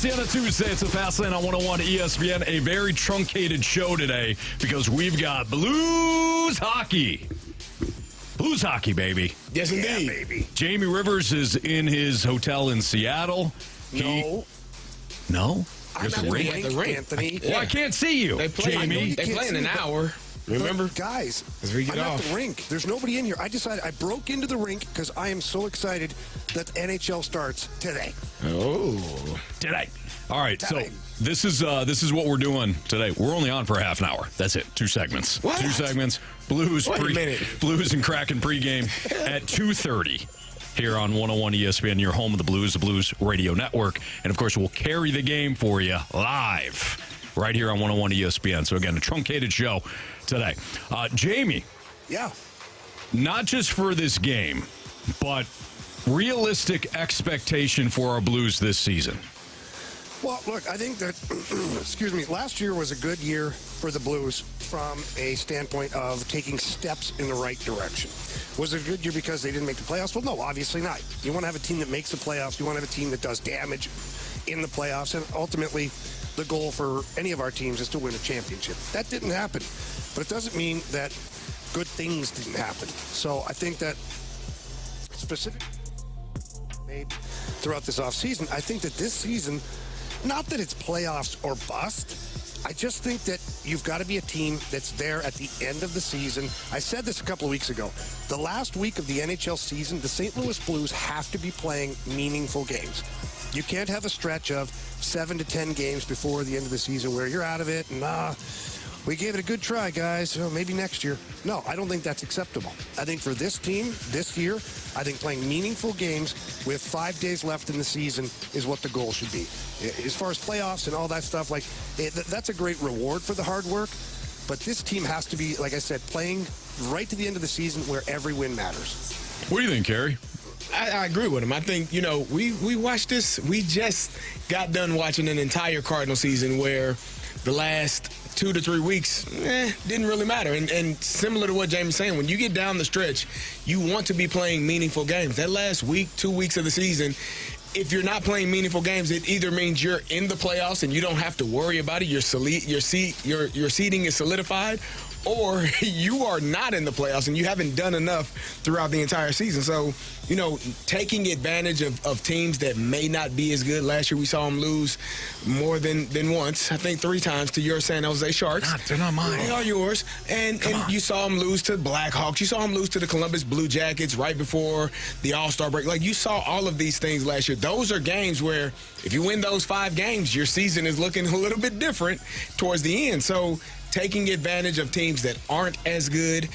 Nasty on a Tuesday. It's a Fast Lane on 101 ESPN. A very truncated show today because we've got Blues hockey. Blues hockey, baby. Yes, indeed. Yeah, baby. Jamie Rivers is in his hotel in Seattle. No. No? I'm There's at a the rink? rink, rink. Anthony. Well, I can't see you, They play, Jamie. they play in an hour. But Remember? guys, As we get I'm off. at the rink. There's nobody in here. I decided I broke into the rink because I am so excited that the NHL starts today. Oh. Today. All right, Today. so this is what we're doing today. We're only on for a half an hour. That's it. 2 segments. What? 2 segments. Blues Wait a minute. Blues and Kraken pregame at 2:30 here on 101 ESPN, your home of the Blues Radio Network. And of course, we'll carry the game for you live right here on 101 ESPN. So again, a truncated show today. Jamie, Yeah. not just for this game, but realistic expectation for our Blues this season. Well, look, I think that, excuse me, last year was a good year for the Blues from a standpoint of taking steps in the right direction. Was it a good year because they didn't make the playoffs? Well, no, obviously not. You want to have a team that makes the playoffs. You want to have a team that does damage in the playoffs. And ultimately, the goal for any of our teams is to win a championship. That didn't happen. But it doesn't mean that good things didn't happen. So I think that specific made throughout this offseason, I think that this season, not that it's playoffs or bust, I just think that you've got to be a team that's there at the end of the season. I said this a couple of weeks ago. The last week of the NHL season, the St. Louis Blues have to be playing meaningful games. You can't have a stretch of 7 to 10 games before the end of the season where you're out of it and, we gave it a good try, guys. Maybe next year. No, I don't think that's acceptable. I think for this team, this year, I think playing meaningful games with 5 days left in the season is what the goal should be. As far as playoffs and all that stuff, that's a great reward for the hard work. But this team has to be, like I said, playing right to the end of the season where every win matters. What do you think, Carey? I agree with him. I think, we watched this. We just got done watching an entire Cardinal season where the last 2 to 3 weeks, didn't really matter. And similar to what Jamie's saying, when you get down the stretch, you want to be playing meaningful games. That last week, 2 weeks of the season, if you're not playing meaningful games, it either means you're in the playoffs and you don't have to worry about it. Your seeding is solidified, or you are not in the playoffs and you haven't done enough throughout the entire season. So, taking advantage of teams that may not be as good. Last year we saw them lose more than once, I think 3 times, to your San Jose Sharks. They're not mine. They are yours. And you saw them lose to Blackhawks. You saw them lose to the Columbus Blue Jackets right before the All-Star break. You saw all of these things last year. Those are games where if you win those 5 games, your season is looking a little bit different towards the end. So taking advantage of teams that aren't as good,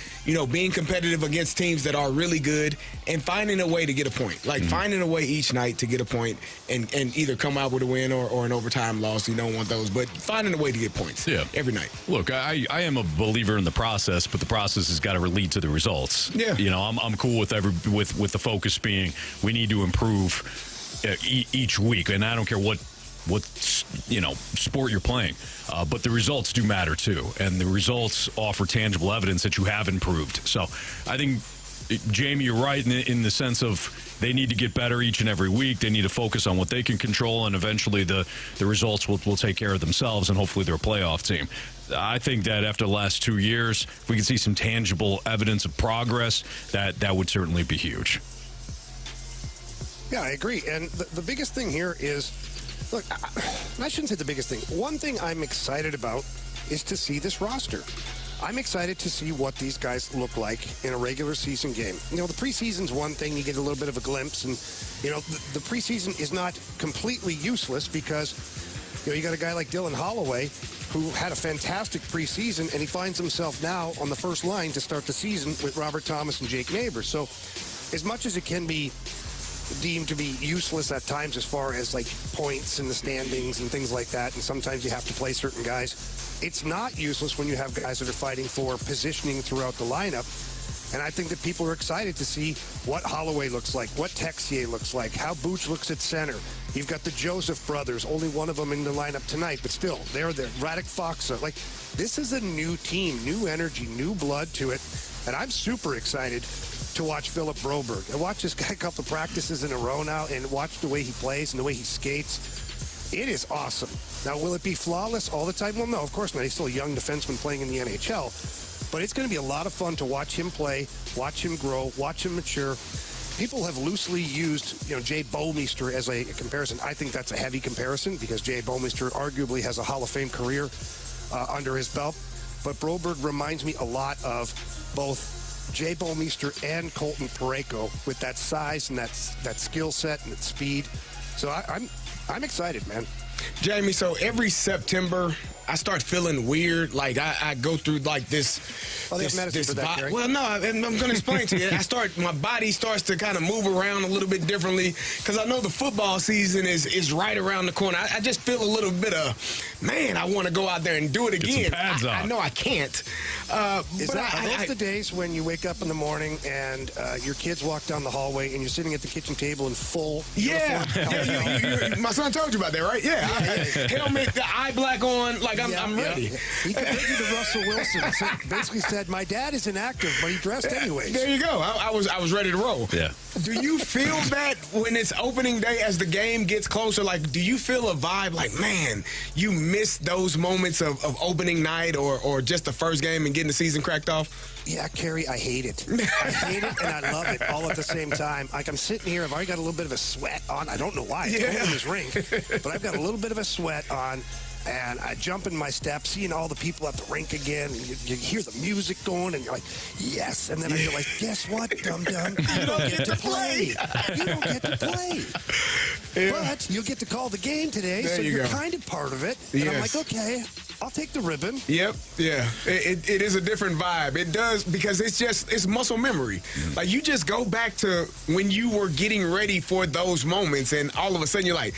being competitive against teams that are really good, and finding a way to get a point. Finding a way each night to get a point and either come out with a win or an overtime loss. You don't want those, but finding a way to get points every night. Look, I am a believer in the process, but the process has got to lead to the results. Yeah. I'm cool with with the focus being we need to improve each week, and I don't care what sport you're playing, but the results do matter too, and the results offer tangible evidence that you have improved. So I think, Jamie, you're right in the sense of they need to get better each and every week. They need to focus on what they can control, and eventually the results will take care of themselves, and hopefully they're a playoff team. I think that after the last 2 years, if we can see some tangible evidence of progress, that would certainly be huge. Yeah, I agree. And the biggest thing here is, look, I shouldn't say the biggest thing. One thing I'm excited about is to see this roster. I'm excited to see what these guys look like in a regular season game. The preseason's one thing. You get a little bit of a glimpse. And, the preseason is not completely useless because, you got a guy like Dylan Holloway who had a fantastic preseason, and he finds himself now on the first line to start the season with Robert Thomas and Jake Neighbors. So as much as it can be deemed to be useless at times as far as points in the standings and things like that, and sometimes you have to play certain guys, it's not useless when you have guys that are fighting for positioning throughout the lineup. And I think that people are excited to see what Holloway looks like, what Texier looks like, how Booch looks at center. You've got the Joseph brothers, only one of them in the lineup tonight, but still, they're there. Radek Faksa. This is a new team, new energy, new blood to it. And I'm super excited to watch Philip Broberg. I watched this guy a couple of practices in a row now and watch the way he plays and the way he skates. It is awesome. Now, will it be flawless all the time? Well, no, of course not. He's still a young defenseman playing in the NHL. But it's going to be a lot of fun to watch him play, watch him grow, watch him mature. People have loosely used, Jay Bouwmeester as a comparison. I think that's a heavy comparison because Jay Bouwmeester arguably has a Hall of Fame career under his belt. But Broberg reminds me a lot of both Jay Bouwmeester and Colton Parayko with that size and that skill set and that speed. So I'm excited, man. Jamie, so every September, I start feeling weird. Like I go through like this. Oh, they have medicine for that, Carey. Well, no, I'm going to explain to you. My body starts to kind of move around a little bit differently because I know the football season is right around the corner. I just feel a little bit of, man, I want to go out there and do it again. Get some pads on. I know I can't. Are those the days when you wake up in the morning and your kids walk down the hallway and you're sitting at the kitchen table in full uniform? My son told you about that, right? Yeah. Helmet, the eye black on, like I'm ready. He compared you to Russell Wilson. So basically said, my dad is inactive, but he dressed anyways. There you go. I was ready to roll. Yeah. Do you feel that when it's opening day as the game gets closer? Like, do you feel a vibe like, man, you miss those moments of opening night or just the first game and getting the season cracked off? Yeah, Carey, I hate it. I hate it and I love it all at the same time. Like, I'm sitting here, I've already got a little bit of a sweat on. I don't know why. It's cold in this rink. But I've got a little bit of a sweat on. And I jump in my step, seeing all the people at the rink again, and you hear the music going, and you're like, yes. And then I realize, guess what, dum-dum? You don't get to play. You don't get to play. Yeah. But you'll get to call the game today, so you're kind of part of it. And I'm like, okay, I'll take the ribbon. Yep, yeah. It is a different vibe. It does, because it's muscle memory. Like, you just go back to when you were getting ready for those moments, and all of a sudden you're like,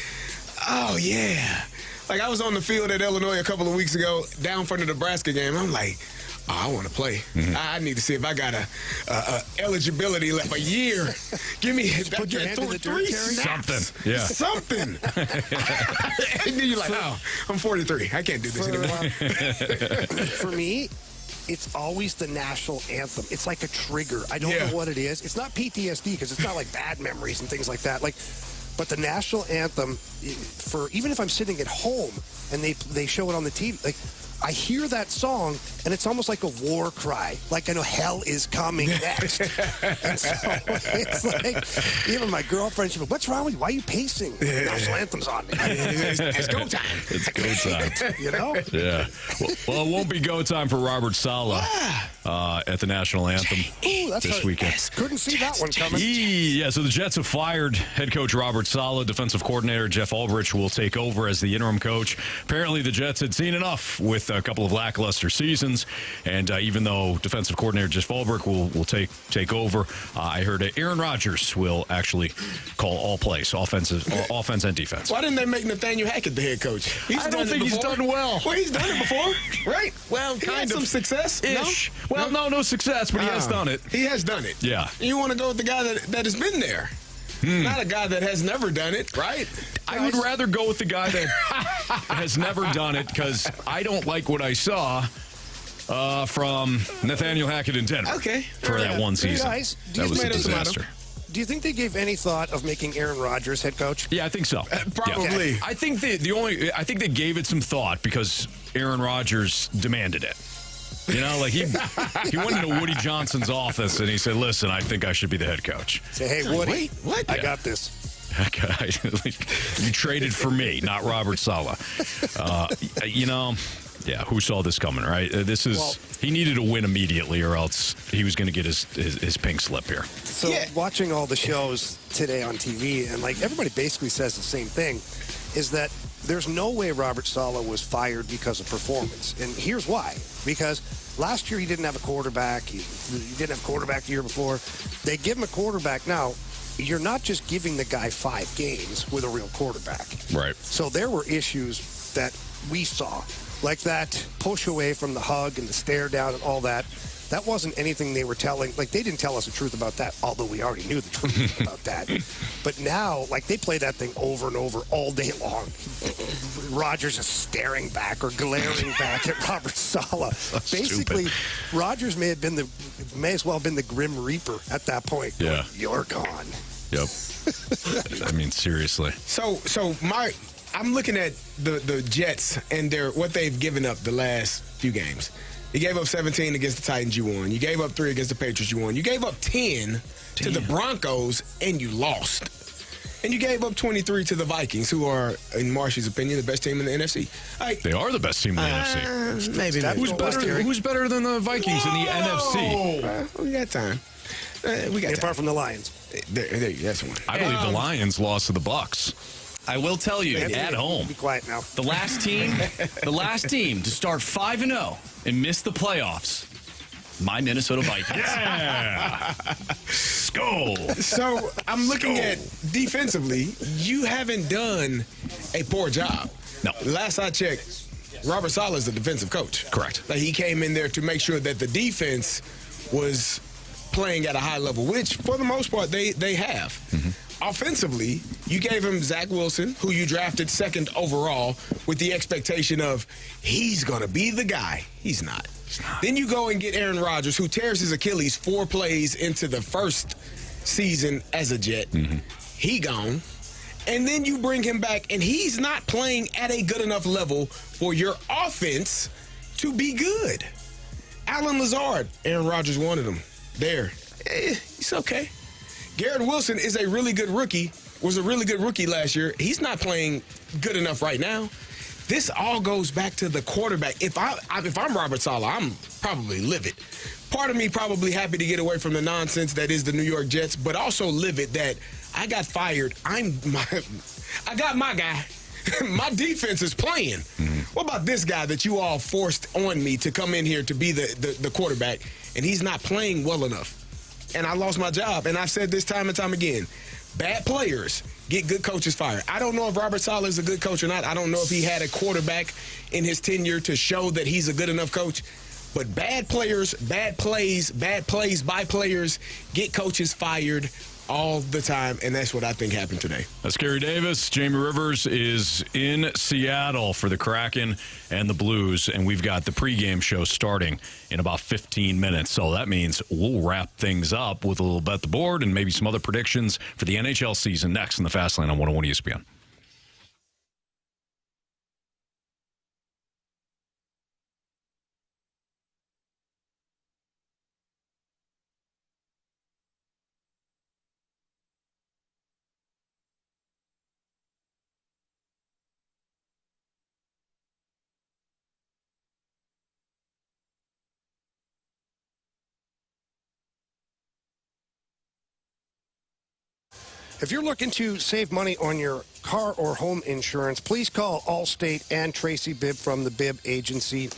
oh, yeah. Like, I was on the field at Illinois a couple of weeks ago, down for the Nebraska game. I'm like, oh, I want to play. I need to see if I got a eligibility left a year. Give me put your hand in the dirt, something. Yeah. Something. And then you're like, oh, I'm 43. I can't do this anymore. For me, it's always the national anthem. It's like a trigger. I don't know what it is. It's not PTSD because it's not like bad memories and things like that. But the national anthem, for even if I'm sitting at home and they show it on the TV, like, I hear that song and it's almost like a war cry. Like, I know hell is coming next. And so it's like, even my girlfriend, she's like, what's wrong with you? Why are you pacing? The national anthem's on. It's go time. It's go time. You know? Yeah. Well, it won't be go time for Robert Saleh at the national anthem this weekend. Couldn't see that one coming. So the Jets have fired head coach Robert Saleh. Defensive coordinator Jeff Ulbrich will take over as the interim coach. Apparently, the Jets had seen enough with a couple of lackluster seasons, and even though defensive coordinator Jeff Ulbrich will take over, I heard Aaron Rodgers will actually call all plays, offense and defense. Why didn't they make Nathaniel Hackett the head coach? I don't think he's done well. Well, he's done it before, right? Well, kind of some success. Ish. No? Well, no success, but he has done it. He has done it. Yeah. You want to go with the guy that has been there. Not a guy that has never done it, right? I would rather go with the guy that has never done it because I don't like what I saw from Nathaniel Hackett in Denver for that one season. Guys, that was a disaster. Do you think they gave any thought of making Aaron Rodgers head coach? Yeah, I think so. Probably. Yeah. I think I think they gave it some thought because Aaron Rodgers demanded it. You know, like he went into Woody Johnson's office and he said, listen, I think I should be the head coach. Say, hey, Woody, wait, what? I got this. You traded for me, not Robert Saleh. Who saw this coming, right? He needed to win immediately or else he was going to get his pink slip here. So watching all the shows today on TV, and like everybody basically says the same thing, is that there's no way Robert Saleh was fired because of performance. And here's why. Because last year he didn't have a quarterback. He didn't have a quarterback the year before. They give him a quarterback now. You're not just giving the guy 5 games with a real quarterback. Right. So there were issues that we saw, like that push away from the hug and the stare down and all that. That wasn't anything they were telling. Like, they didn't tell us the truth about that, although we already knew the truth about that. But now, like, they play that thing over and over all day long. Rodgers is staring back or glaring back at Robert Saleh. Basically, Rodgers may as well have been the Grim Reaper at that point. Yeah. You're gone. Yep. I mean, seriously. So my I'm looking at the Jets and what they've given up the last few games. You gave up 17 against the Titans, you won. You gave up 3 against the Patriots, you won. You gave up 10 to the Broncos, and you lost. And you gave up 23 to the Vikings, who are, in Marshy's opinion, the best team in the NFC. They are the best team in the NFC. Maybe. Who's better than the Vikings in the NFC? We got time. We got time. Apart from the Lions. That's one. I believe the Lions lost to the Bucks. I will tell you, at home, Be quiet now. the last team to start 5-0 and miss the playoffs, my Minnesota Vikings. Yeah. Skull. So I'm looking at defensively, you haven't done a poor job. No. Last I checked, Robert Saleh is the defensive coach. Correct. Like he came in there to make sure that the defense was playing at a high level, which for the most part they have. Mm-hmm. Offensively, you gave him Zach Wilson, who you drafted 2nd overall, with the expectation of he's going to be the guy. He's not. Then you go and get Aaron Rodgers, who tears his Achilles 4 plays into the first season as a Jet. Mm-hmm. He gone. And then you bring him back, and he's not playing at a good enough level for your offense to be good. Alan Lazard, Aaron Rodgers wanted him. There. He's okay. Garrett Wilson is a really good rookie, was a really good rookie last year. He's not playing good enough right now. This all goes back to the quarterback. If I'm Robert Saleh, I'm probably livid. Part of me probably happy to get away from the nonsense that is the New York Jets, but also livid that I got fired. I got my guy. My defense is playing. Mm-hmm. What about this guy that you all forced on me to come in here to be the quarterback, and he's not playing well enough? And I lost my job. And I've said this time and time again, bad players get good coaches fired. I don't know if Robert Saleh is a good coach or not. I don't know if he had a quarterback in his tenure to show that he's a good enough coach. But bad players, bad plays by players get coaches fired all the time, and that's what I think happened today. That's Carey Davis. Jamie Rivers is in Seattle for the Kraken and the Blues, and we've got the pregame show starting in about 15 minutes. So that means we'll wrap things up with a little bet the board and maybe some other predictions for the NHL season next in the Fast Lane on 101 ESPN. If you're looking to save money on your car or home insurance, please call Allstate and Tracy Bibb from the Bibb Agency.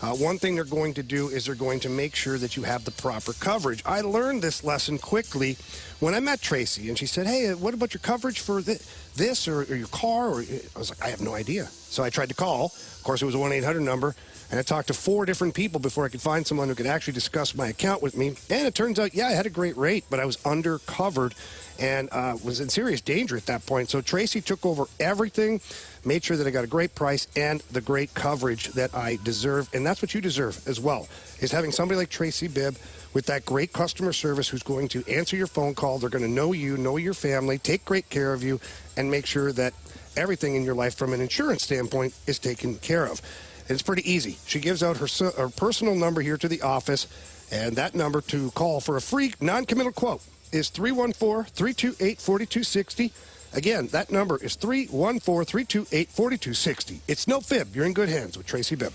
One thing they're going to do is they're going to make sure that you have the proper coverage. I learned this lesson quickly when I met Tracy, and she said, hey, what about your coverage for this or your car? I was like, I have no idea. So I tried to call. Of course, it was a 1-800 number. And I talked to 4 different people before I could find someone who could actually discuss my account with me. And it turns out, yeah, I had a great rate, but I was undercovered and was in serious danger at that point. So Tracy took over everything, made sure that I got a great price and the great coverage that I deserve. And that's what you deserve as well, is having somebody like Tracy Bibb with that great customer service who's going to answer your phone call. They're going to know you, know your family, take great care of you, and make sure that everything in your life from an insurance standpoint is taken care of. It's pretty easy. She gives out her personal number here to the office, and that number to call for a free non-committal quote is 314-328-4260. Again, that number is 314-328-4260. It's no fib. You're in good hands with Tracy Bibb.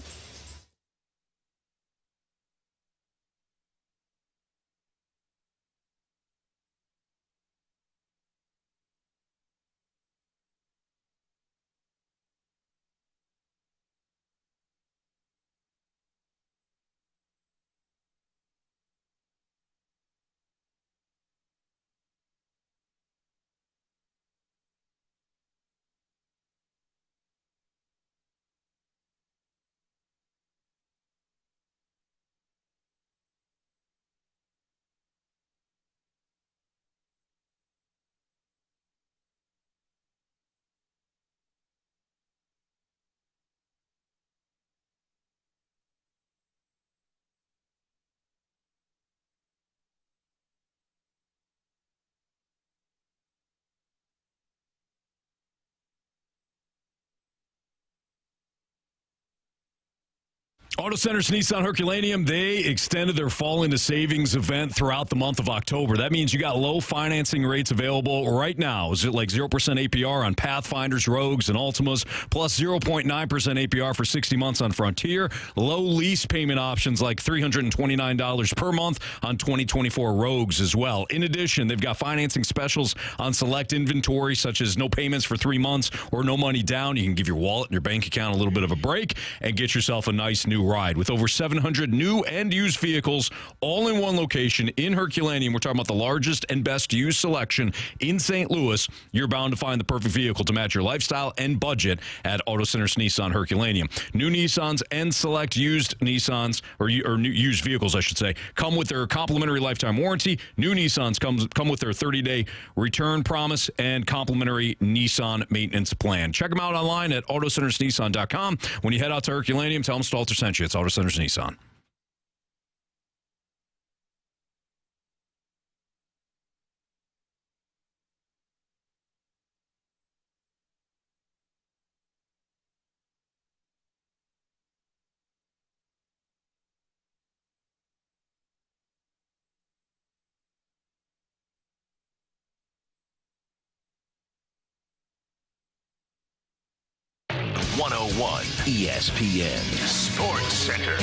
Auto Centers Nissan Herculaneum, they extended their Fall into Savings event throughout the month of October. That means you got low financing rates available right now. Is it like 0% APR on Pathfinders, Rogues, and Altimas, plus 0.9% APR for 60 months on Frontier. Low lease payment options like $329 per month on 2024 Rogues as well. In addition, they've got financing specials on select inventory, such as no payments for 3 months or no money down. You can give your wallet and your bank account a little bit of a break and get yourself a nice new ride. With over 700 new and used vehicles all in one location in Herculaneum, we're talking about the largest and best used selection in St. Louis. You're bound to find the perfect vehicle to match your lifestyle and budget at Auto Centers Nissan Herculaneum. New Nissans and select used Nissans, or new used vehicles, I should say, come with their complimentary lifetime warranty. New Nissans come with their 30-day return promise and complimentary Nissan maintenance plan. Check them out online at autocentersnissan.com. When you head out to Herculaneum, tell them Stalter sent you. It's Auto Centers Nissan. ESPN Sports Center.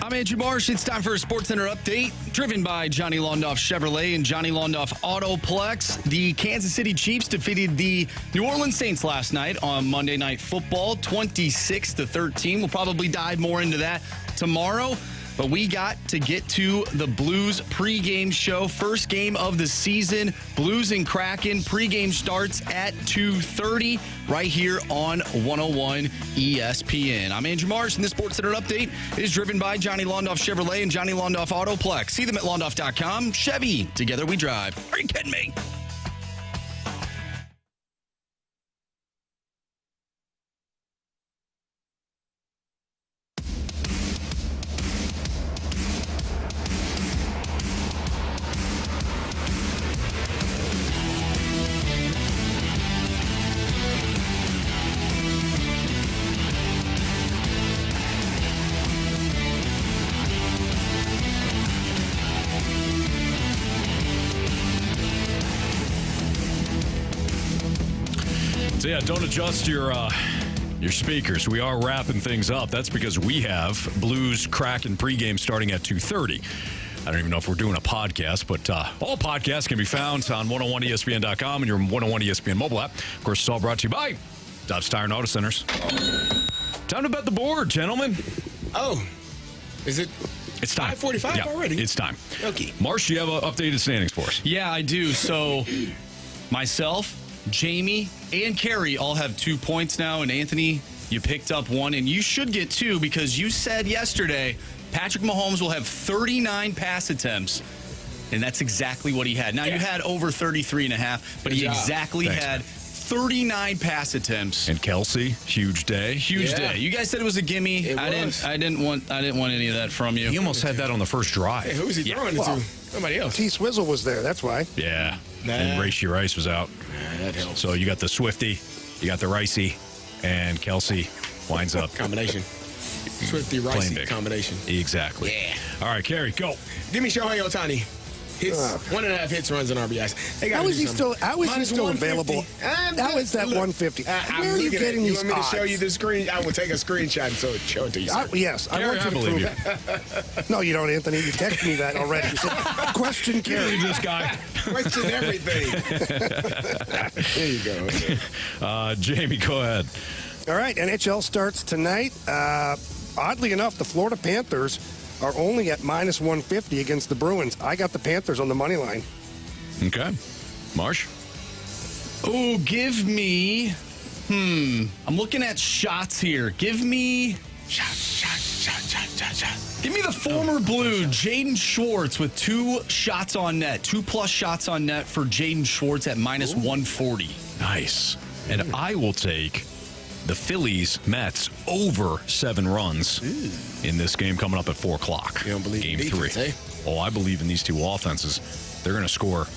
I'm Andrew Marsh. It's time for a Sports Center update, driven by Johnny Londoff Chevrolet and Johnny Londoff Autoplex. The Kansas City Chiefs defeated the New Orleans Saints last night on Monday Night Football, 26-13. We'll probably dive more into that tomorrow. But we got to get to the Blues pregame show. First game of the season. Blues and Kraken. Pregame starts at 2:30 right here on 101 ESPN. I'm Andrew Marsh, and this Sports Center update is driven by Johnny Londoff Chevrolet and Johnny Londoff Autoplex. See them at londoff.com. Chevy, together we drive. Are you kidding me? So yeah, don't adjust your speakers. We are wrapping things up. That's because we have Blues Kraken pregame starting at 2:30. I don't even know if we're doing a podcast, but all podcasts can be found on 101ESPN.com and your 101 ESPN mobile app. Of course, it's all brought to you by Dobbs Tire and Auto Centers. Time to bet the board, gentlemen. Oh, is it? It's time. 5:45 already? It's time. Okay. Marsh, do you have updated standings for us? Yeah, I do. So myself, Jamie, and Carey all have 2 points now. And Anthony, you picked up one, and you should get 2 because you said yesterday Patrick Mahomes will have 39 pass attempts. And that's exactly what he had. Now, you had over 33.5, but Good he job. exactly Thanks, had man. 39 pass attempts. And Kelsey, huge day. Huge Yeah. day. You guys said it was a gimme. It I was. didn't want any of that from you. He almost had that on the first drive. Hey, who was he throwing it to? Somebody else. T. Swizzle was there. That's why. Yeah. Nah. And Racey Rice was out. That helps. So you got the Swifty, you got the Ricey, and Kelsey winds up Combination. Swifty playing Ricey big. combination. Exactly. Yeah. All right, Carey, go. Give me Shohei Ohtani. Hits, 1.5 hits, runs, and RBIs. They gotta How is do he something. still? How is he Minus still 150. available? How is that 150? I'm Where are you looking at getting it. these You want me to show odds? you the screen? I will take a screenshot and show it to you. Sir. Yes, I Carey, want you I to believe prove it. No, you don't, Anthony. You texted me that already. You said, question You Carey. believe this guy. Question everything. There you go. Okay. Jamie, go ahead. All right, NHL starts tonight. Oddly enough, the Florida Panthers are only at minus 150 against the Bruins. I got the Panthers on the money line. Okay. Marsh? Oh, give me. I'm looking at shots here. Give me. Give me the former Blue, Jaden Schwartz, with 2 shots on net. 2+ shots on net for Jaden Schwartz at minus 140. Nice. And I will take the Phillies Mets over 7 runs in this game coming up at 4 o'clock. You don't believe Game in defense, 3. eh? Oh, I believe in these two offenses. They're going to score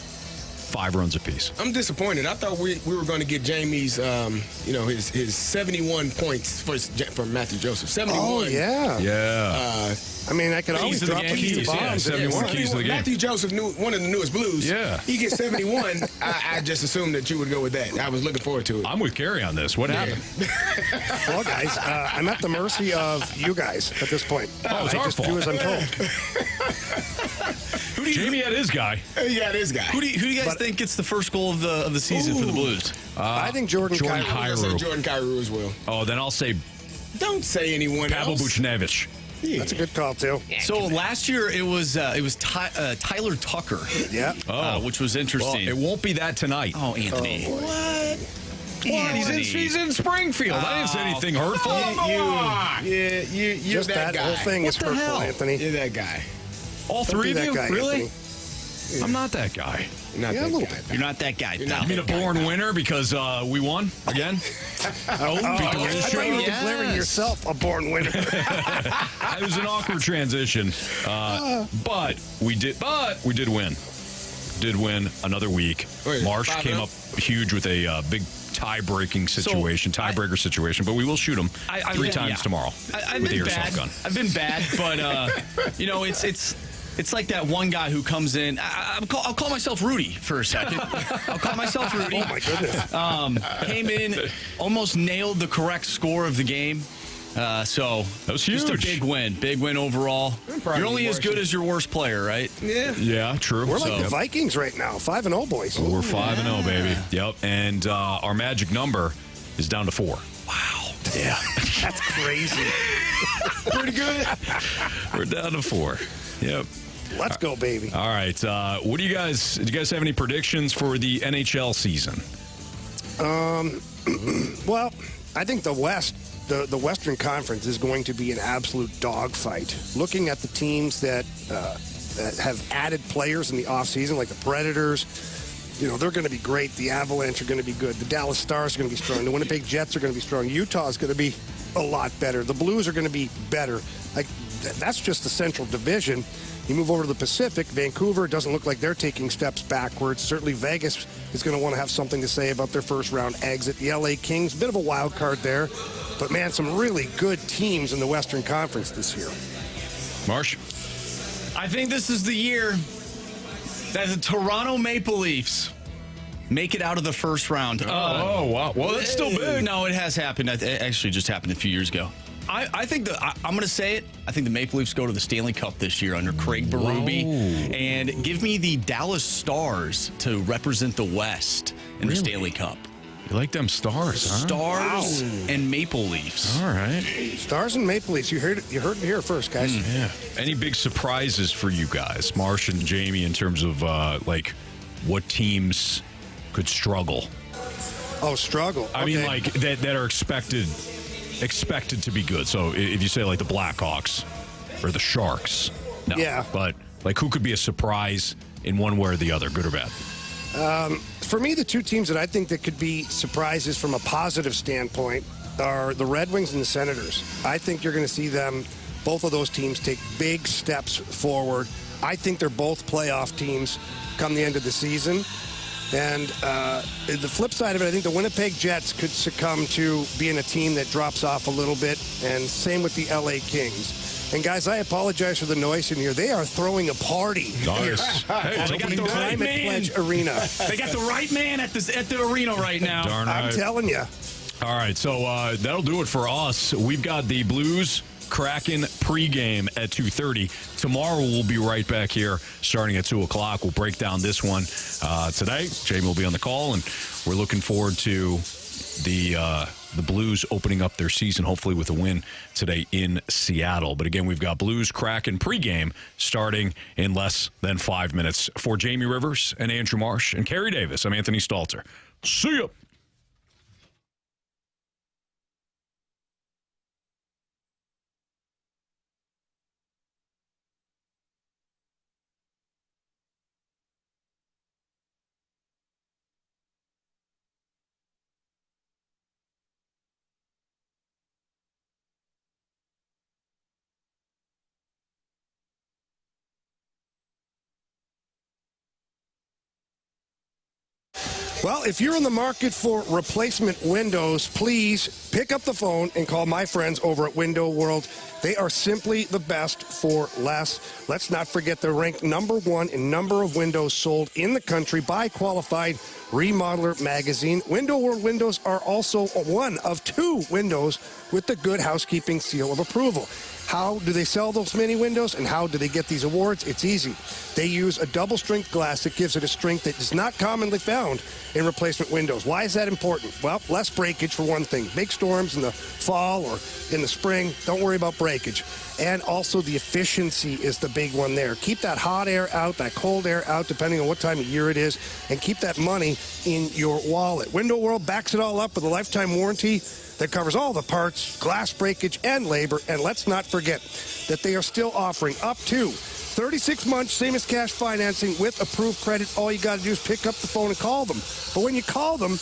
5 runs apiece. I'm disappointed. I thought we were going to get Jamie's, his 71 points for Matthew Joseph. 71. Oh, yeah. Yeah. I mean, I could always to the drop game. the keys, Keys, yeah, bombs. 71 keys to the game. Matthew Joseph, one of the newest Blues. Yeah. He gets 71. I just assumed that you would go with that. I was looking forward to it. I'm with Carey on this. What happened? Well, guys, I'm at the mercy of you guys at this point. Oh, it's I our just fault. do as I'm told. Jamie had his guy. Yeah, this guy. Who do you guys think gets the first goal of the season for the Blues? I think Jordan Jordan Kyrou. I said Kyrou. Jordan Kyrou as well. Oh, then I'll say Don't say anyone Pavel else. Buchnevich. Yeah. That's a good call, too. So last year it was Tyler Tucker, Yeah. which was Well, interesting. it won't be that tonight. Oh, Anthony. What? He's in Springfield. I didn't say anything hurtful. You're Just that that guy. whole thing is What the hurtful, hell? Anthony. You're that guy. All Don't three be of that you? guy, Really? Anthony. I'm not that guy. You're not Yeah, a that little guy. bit. You're not that guy. You're pal. not I mean, a born winner because we won again. I thought you were declaring yourself a born winner. It was an awkward transition, but we did win. Did win another week. Wait, Marsh 5-0? came up huge with a big tie-breaking situation, tiebreaker situation. But we will shoot him three times tomorrow I've with the been airsoft bad. gun. I've been bad, but it's like that one guy who comes in. I'll call myself Rudy for a second. I'll call myself Rudy. Oh, my goodness. Came in, almost nailed the correct score of the game. So That was just a huge. big win overall. proud You're of only you, as good Marshall. as your worst player, right? Yeah. Yeah, true. We're like So- the Vikings right now, 5-0 boys. We're 5-0, baby. Yep. And our magic number is down to 4. Wow. Yeah. That's crazy. Pretty good. We're down to 4. Yep. Let's go, baby. All right. Do you guys have any predictions for the NHL season? Well, I think the West, the Western Conference is going to be an absolute dogfight. Looking at the teams that have added players in the offseason, like the Predators, they're going to be great. The Avalanche are going to be good. The Dallas Stars are going to be strong. The Winnipeg Jets are going to be strong. Utah is going to be a lot better. The Blues are going to be better. That's just the Central Division. You move over to the Pacific, Vancouver doesn't look like they're taking steps backwards. Certainly Vegas is going to want to have something to say about their first-round exit. The LA Kings, bit of a wild card there. But, man, some really good teams in the Western Conference this year. Marsh? I think this is the year that the Toronto Maple Leafs make it out of the first round. Oh, wow. Well, that's still big. No, it has happened. It actually just happened a few years ago. I think I'm going to say it. I think the Maple Leafs go to the Stanley Cup this year under Craig Berube. And give me the Dallas Stars to represent the West in the Stanley Cup. You like them Stars, huh? Stars and Maple Leafs. All right. Stars and Maple Leafs, you heard it here first, guys. Yeah. Any big surprises for you guys, Marsh and Jamie, in terms of, what teams could struggle? Oh, struggle. I mean, Okay. like, that are expected to be good. So if you say, like, the Blackhawks or the Sharks, no. Yeah. But, like, who could be a surprise in one way or the other, good or bad? For me, the two teams that I think that could be surprises from a positive standpoint are the Red Wings and the Senators. I think you're going to see them, both of those teams, take big steps forward. I think they're both playoff teams come the end of the season. And the flip side of it, I think the Winnipeg Jets could succumb to being a team that drops off a little bit, and same with the LA Kings. And, guys, I apologize for the noise in here. They are throwing a party. Nice. Hey, it's They got opening the day. right Climate man. Pledge Arena. They got the right man at the arena right now. Darn I'm right. telling you. All right, so that'll do it for us. We've got the Blues Kraken pregame at 2:30. Tomorrow we'll be right back here starting at 2 o'clock. We'll break down this one today. Jamie will be on the call, and we're looking forward to the Blues opening up their season, hopefully with a win today in Seattle. But again, we've got Blues Kraken pregame starting in less than 5 minutes. For Jamie Rivers and Andrew Marsh and Carey Davis, I'm Anthony Stalter. See ya. Well, if you're in the market for replacement windows, please pick up the phone and call my friends over at Window World. They are simply the best for less. Let's not forget they're ranked number one in number of windows sold in the country by Qualified Remodeler magazine. Window World windows are also one of 2 windows with the Good Housekeeping seal of approval. How do they sell those many windows and how do they get these awards? It's easy. They use a double strength glass that gives it a strength that is not commonly found in replacement windows. Why is that important? Well, less breakage for one thing. Big storms in the fall or in the spring, don't worry about breakage. And also the efficiency is the big one there. Keep that hot air out, that cold air out, depending on what time of year it is, and keep that money in your wallet. Window World backs it all up with a lifetime warranty that covers all the parts, glass breakage, and labor. And let's not forget that they are still offering up to 36 months, same as cash financing with approved credit. All you got to do is pick up the phone and call them. But when you call them,